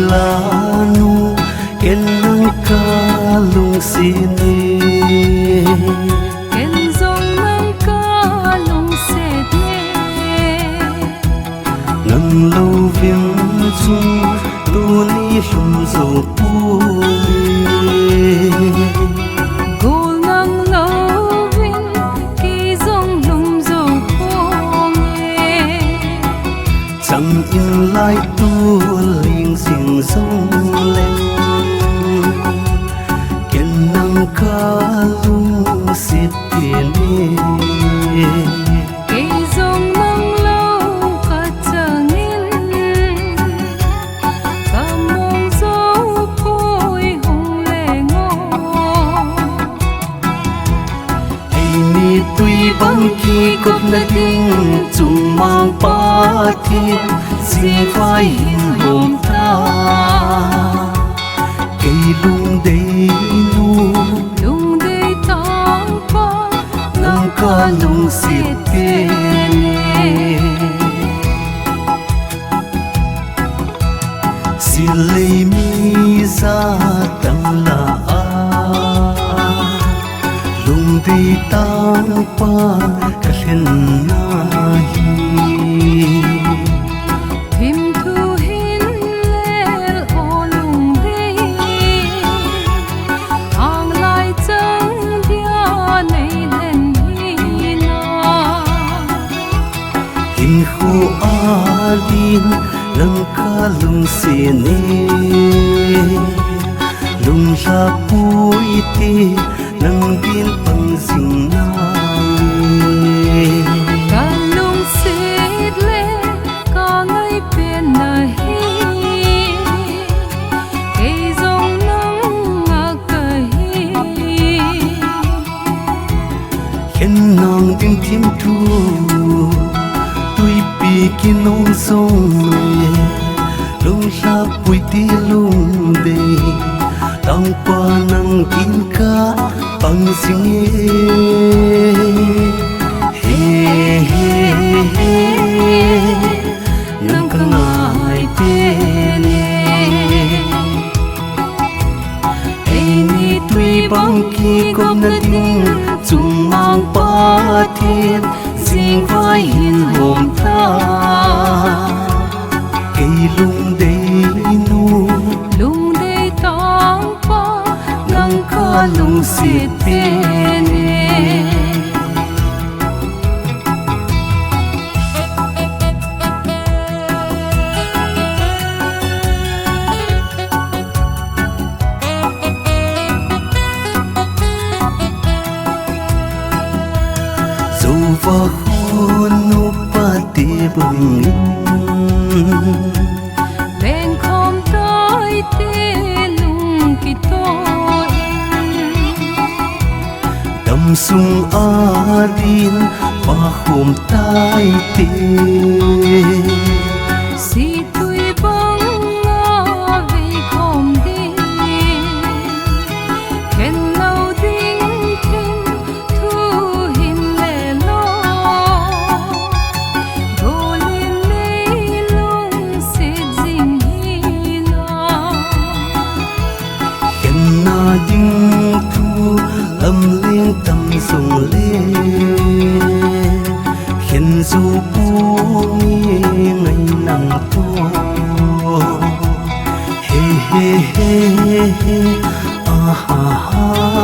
lanu ken nang ka lung sini ken zong nang ka lung se de nang lâu viếng chung tu ni lum zo pu gol nang lâu vin ki zong lum zo phong chẳng in lai tu linh sing sông lên ken nang ka lung sit tiền ki zong nang lâu ka changin ka mong zo phoi hong le ngo ai mi tui bang ki cốt na ding chung mang pa thiên xin vai hin hồn ta cây lung đầy nu lung de tang pa nang ka lung sit tiền xin lấy mi ra tăng la a lung đầy tang pa ka khen na hi him thu hin lel o lung de ang lai chang dia nei len hi na hin khu alin nang ka lung sini lung la pui ti nang bin pang sing na ka lung sit le ka ngai pen na hi ke zong nang nga ka hi khen nang ding thim thu tui pi ki nong song lung la pui ti lung de tang pa nang kin ka pang sing nang ka ngai pe ne ai ni tui bang ki kom na ding chung mang pa thiên sing vai hin hồn ta cây lung đầy nu lung de tang pa nang ka lung sit pe ne dâu và khôn nu pa ti bung len khom tai te lung ki to đâm sung adin pa khom tai te si tui bang nga ve khom di ken lau ding thim thu hin le lo go lin nei lung se jing hi na ken na ding thu âm liên tâm sung le khen du pu nghe ngày nắng to he he he he ah ha ha